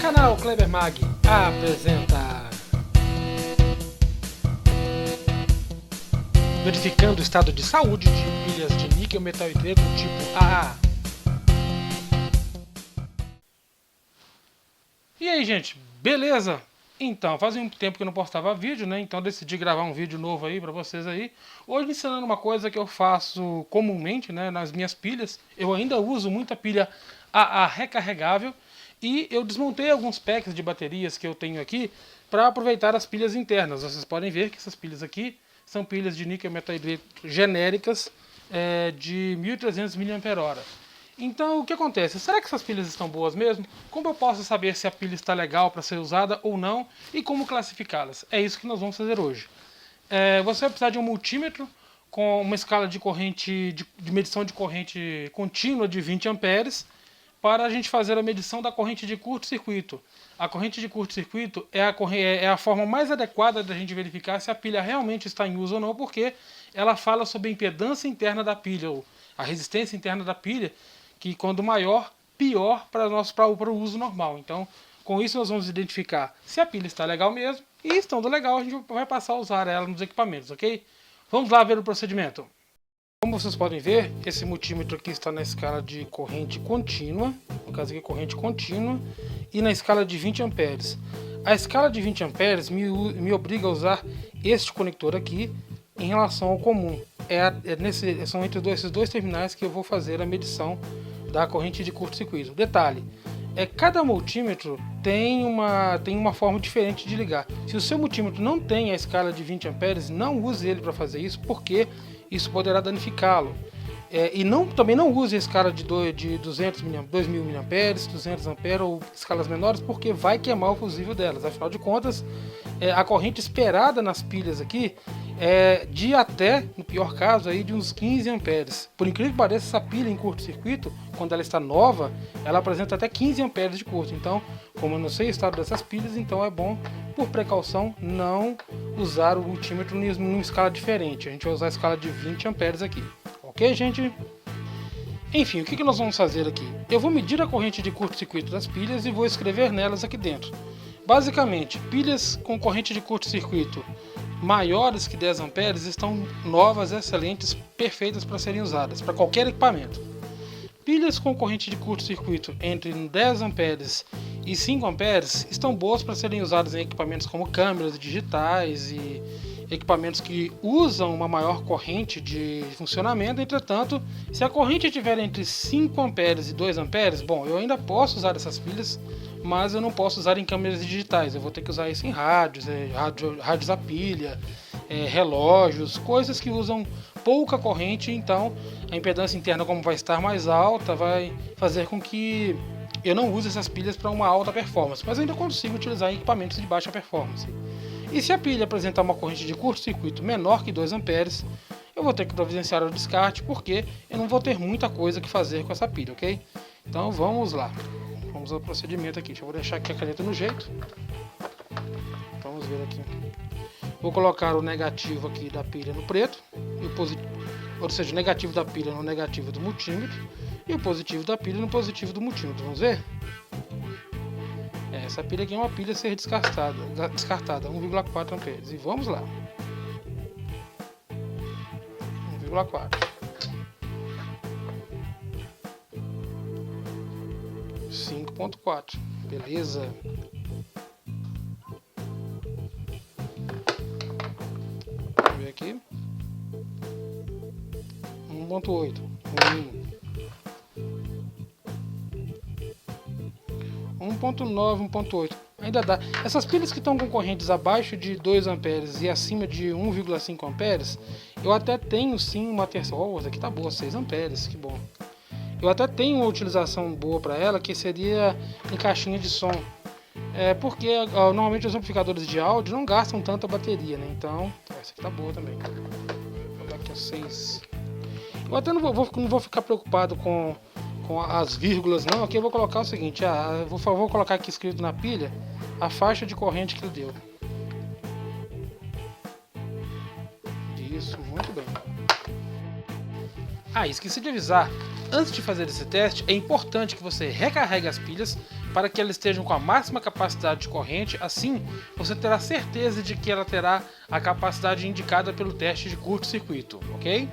Canal Kleber Mag apresenta. Verificando o estado de saúde de pilhas de níquel, metal hidreto tipo AA. E aí, gente, beleza? Então, fazia um tempo que eu não postava vídeo, né? Então decidi gravar um vídeo novo aí pra vocês aí. Hoje ensinando uma coisa que eu faço comumente, né, nas minhas pilhas. Eu ainda uso muita pilha AA recarregável. E eu desmontei alguns packs de baterias que eu tenho aqui para aproveitar as pilhas internas. Vocês podem ver que essas pilhas aqui são pilhas de níquel metal hidreto genéricas de 1300 mAh. Então, o que acontece? Será que essas pilhas estão boas mesmo? Como eu posso saber se a pilha está legal para ser usada ou não? E como classificá-las? É isso que nós vamos fazer hoje. Você vai precisar de um multímetro com uma escala de corrente de medição de corrente contínua de 20 amperes para a gente fazer a medição da corrente de curto-circuito. A corrente de curto-circuito é a forma mais adequada da gente verificar se a pilha realmente está em uso ou não, porque ela fala sobre a impedância interna da pilha, ou a resistência interna da pilha, que quando maior, pior para o uso normal. Então, com isso nós vamos identificar se a pilha está legal mesmo, e estando legal a gente vai passar a usar ela nos equipamentos, ok? Vamos lá ver o procedimento. Como vocês podem ver, esse multímetro aqui está na escala de corrente contínua, no caso aqui corrente contínua, e na escala de 20 amperes. A escala de 20 amperes me obriga a usar este conector aqui em relação ao comum. São entre esses dois terminais que eu vou fazer a medição da corrente de curto-circuito. Detalhe, cada multímetro tem uma forma diferente de ligar. Se o seu multímetro não tem a escala de 20 amperes, não use ele para fazer isso, porque isso poderá danificá-lo. Também não use a escala de 200 mA, 2000 mA, 200 A ou escalas menores, porque vai queimar o fusível delas. Afinal de contas, a corrente esperada nas pilhas aqui é de até, no pior caso, aí, de uns 15 amperes. Por incrível que pareça, essa pilha em curto-circuito, quando ela está nova, ela apresenta até 15 amperes de curto. Então, como eu não sei o estado dessas pilhas, então é bom, por precaução, não usar o multímetro numa escala diferente. A gente vai usar a escala de 20 amperes aqui. Ok, gente? Enfim, o que nós vamos fazer aqui? Eu vou medir a corrente de curto-circuito das pilhas e vou escrever nelas aqui dentro. Basicamente, pilhas com corrente de curto-circuito maiores que 10 amperes estão novas, excelentes, perfeitas para serem usadas, para qualquer equipamento. Pilhas com corrente de curto-circuito entre 10 amperes e 5 amperes estão boas para serem usadas em equipamentos como câmeras digitais e equipamentos que usam uma maior corrente de funcionamento. Entretanto, se a corrente estiver entre 5 amperes e 2 amperes, bom, eu ainda posso usar essas pilhas, mas eu não posso usar em câmeras digitais. Eu vou ter que usar isso em rádios, rádios a pilha, relógios, coisas que usam pouca corrente. Então a impedância interna, como vai estar mais alta, vai fazer com que eu não use essas pilhas para uma alta performance, mas ainda consigo utilizar em equipamentos de baixa performance. E se a pilha apresentar uma corrente de curto-circuito menor que 2 amperes, eu vou ter que providenciar o descarte, porque eu não vou ter muita coisa que fazer com essa pilha, ok? Então vamos lá. Vamos ao procedimento aqui. Eu vou deixar aqui a caneta no jeito. Vamos ver aqui. Vou colocar o negativo aqui da pilha no preto, e o positivo, ou seja, o negativo da pilha no negativo do multímetro e o positivo da pilha no positivo do multímetro. Vamos ver? Essa pilha aqui é uma pilha a ser descartada 1,4 amperes. E vamos lá. 1,4. 5,4. Beleza. Vamos ver aqui. 1,8. 1,9, 1,8. Ainda dá. Essas pilhas que estão com correntes abaixo de 2 amperes e acima de 1,5 amperes, eu até tenho sim uma terceira. Oh, essa aqui tá boa, 6 amperes, que bom. Eu até tenho uma utilização boa para ela, que seria em caixinha de som. Porque normalmente os amplificadores de áudio não gastam tanta bateria, né? Então, essa aqui tá boa também. Vou colocar aqui a 6. Eu até não vou ficar preocupado com as vírgulas, não. Aqui eu vou colocar o seguinte: vou colocar aqui escrito na pilha a faixa de corrente que ele deu. Isso, muito bem. Esqueci de avisar. Antes de fazer esse teste, é importante que você recarregue as pilhas para que elas estejam com a máxima capacidade de corrente. Assim, você terá certeza de que ela terá a capacidade indicada pelo teste de curto-circuito, ok?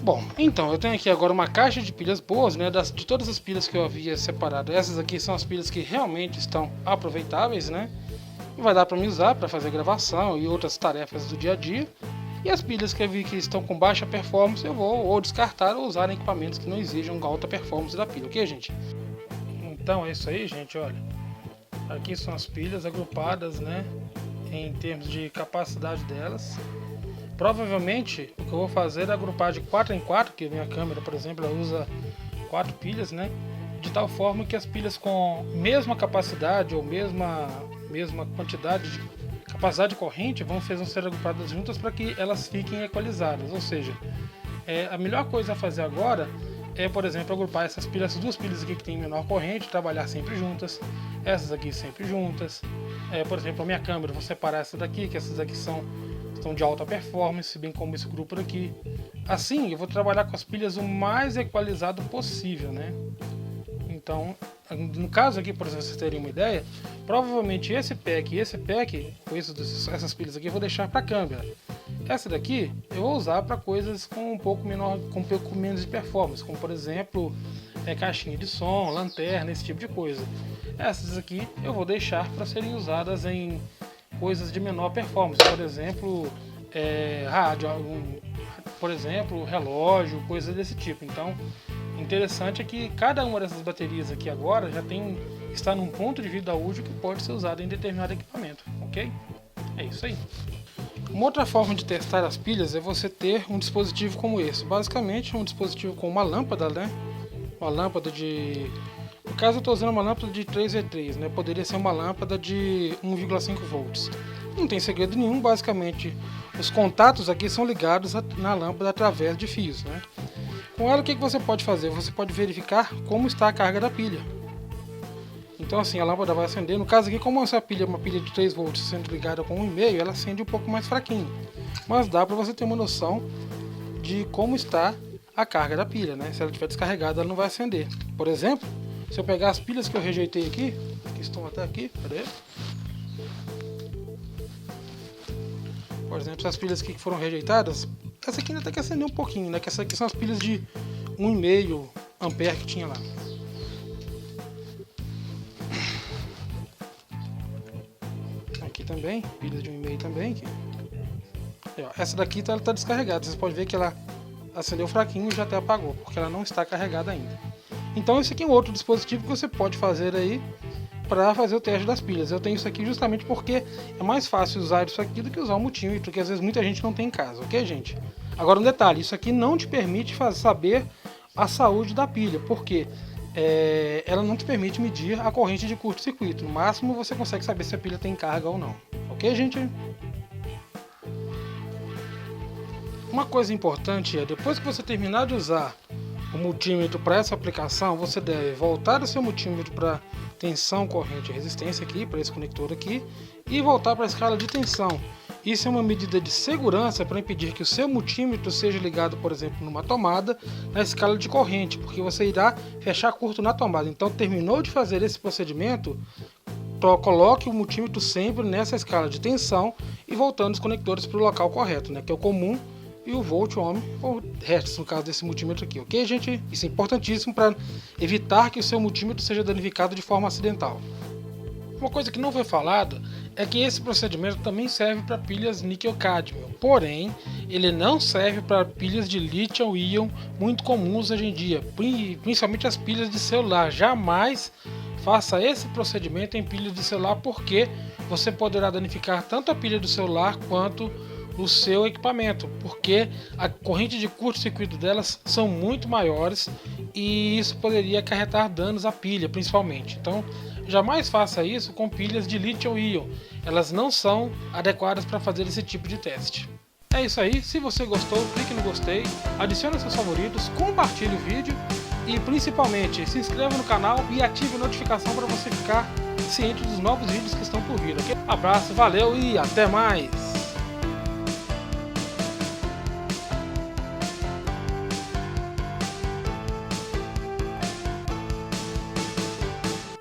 Bom, então eu tenho aqui agora uma caixa de pilhas boas, né? De todas as pilhas que eu havia separado, essas aqui são as pilhas que realmente estão aproveitáveis, né? Vai dar para me usar para fazer gravação e outras tarefas do dia a dia. E as pilhas que eu vi que estão com baixa performance, eu vou ou descartar ou usar em equipamentos que não exijam alta performance da pilha, ok, gente? Então é isso aí, gente, olha. Aqui são as pilhas agrupadas, né? Em termos de capacidade delas. Provavelmente o que eu vou fazer é agrupar de 4 em 4, que a minha câmera, por exemplo, ela usa 4 pilhas, né? De tal forma que as pilhas com mesma capacidade ou mesma quantidade de capacidade de corrente vão ser agrupadas juntas para que elas fiquem equalizadas. Ou seja, a melhor coisa a fazer agora é, por exemplo, agrupar essas duas pilhas aqui que tem menor corrente, trabalhar sempre juntas, essas aqui sempre juntas. Por exemplo, a minha câmera, vou separar essa daqui, que essas aqui estão de alta performance, bem como esse grupo aqui. Assim, eu vou trabalhar com as pilhas o mais equalizado possível, né? Então, no caso aqui, por exemplo, vocês terem uma ideia, provavelmente esse pack e esse pack, com essas pilhas aqui, eu vou deixar para a câmera. Essa daqui eu vou usar para coisas com um pouco menos de performance, como por exemplo, caixinha de som, lanterna, esse tipo de coisa. Essas aqui eu vou deixar para serem usadas em coisas de menor performance, por exemplo, rádio, por exemplo, relógio, coisas desse tipo. Então, interessante é que cada uma dessas baterias aqui agora está num ponto de vida útil que pode ser usado em determinado equipamento, ok? É isso aí. Uma outra forma de testar as pilhas é você ter um dispositivo como esse. Basicamente, um dispositivo com uma lâmpada, né? Uma lâmpada de... No caso, eu estou usando uma lâmpada de 3V3, né? Poderia ser uma lâmpada de 1,5 volts. Não tem segredo nenhum, basicamente. Os contatos aqui são ligados na lâmpada através de fios, né? Com ela, o que você pode fazer? Você pode verificar como está a carga da pilha. Então, assim, a lâmpada vai acender. No caso aqui, como essa pilha é uma pilha de 3 volts sendo ligada com 1,5, ela acende um pouco mais fraquinho. Mas dá para você ter uma noção de como está a carga da pilha, né? Se ela estiver descarregada, ela não vai acender. Por exemplo, se eu pegar as pilhas que eu rejeitei aqui, que estão até aqui, cadê? Por exemplo, essas pilhas aqui que foram rejeitadas, essa aqui ainda tem que acender um pouquinho, né? Que essas aqui são as pilhas de 1,5 ampere que tinha lá. Aqui também, pilhas de 1,5 também. Aqui. Essa daqui ela tá descarregada, vocês podem ver que ela acendeu fraquinho e já até apagou, porque ela não está carregada ainda. Então esse aqui é um outro dispositivo que você pode fazer aí para fazer o teste das pilhas. Eu tenho isso aqui justamente porque é mais fácil usar isso aqui do que usar o multímetro, que às vezes muita gente não tem em casa, ok, gente? Agora um detalhe, isso aqui não te permite saber a saúde da pilha, porque ela não te permite medir a corrente de curto-circuito. No máximo você consegue saber se a pilha tem carga ou não, ok, gente? Uma coisa importante é, depois que você terminar de usar o multímetro para essa aplicação, você deve voltar o seu multímetro para tensão, corrente e resistência aqui, para esse conector aqui, e voltar para a escala de tensão. Isso é uma medida de segurança para impedir que o seu multímetro seja ligado, por exemplo, numa tomada na escala de corrente, porque você irá fechar curto na tomada. Então, terminou de fazer esse procedimento, coloque o multímetro sempre nessa escala de tensão e voltando os conectores para o local correto, né, que é o comum, e o volt ohm, ou hertz, no caso desse multímetro aqui, ok, gente? Isso é importantíssimo para evitar que o seu multímetro seja danificado de forma acidental. Uma coisa que não foi falada é que esse procedimento também serve para pilhas níquel-cádmio, porém, ele não serve para pilhas de lítio-íon muito comuns hoje em dia, principalmente as pilhas de celular. Jamais faça esse procedimento em pilhas de celular, porque você poderá danificar tanto a pilha do celular quanto o seu equipamento, porque a corrente de curto-circuito delas são muito maiores e isso poderia acarretar danos à pilha, principalmente. Então, jamais faça isso com pilhas de lítio-íon. Elas não são adequadas para fazer esse tipo de teste. É isso aí, se você gostou, clique no gostei, adicione seus favoritos, compartilhe o vídeo e principalmente se inscreva no canal e ative a notificação para você ficar ciente dos novos vídeos que estão por vir. Okay? Abraço, valeu e até mais!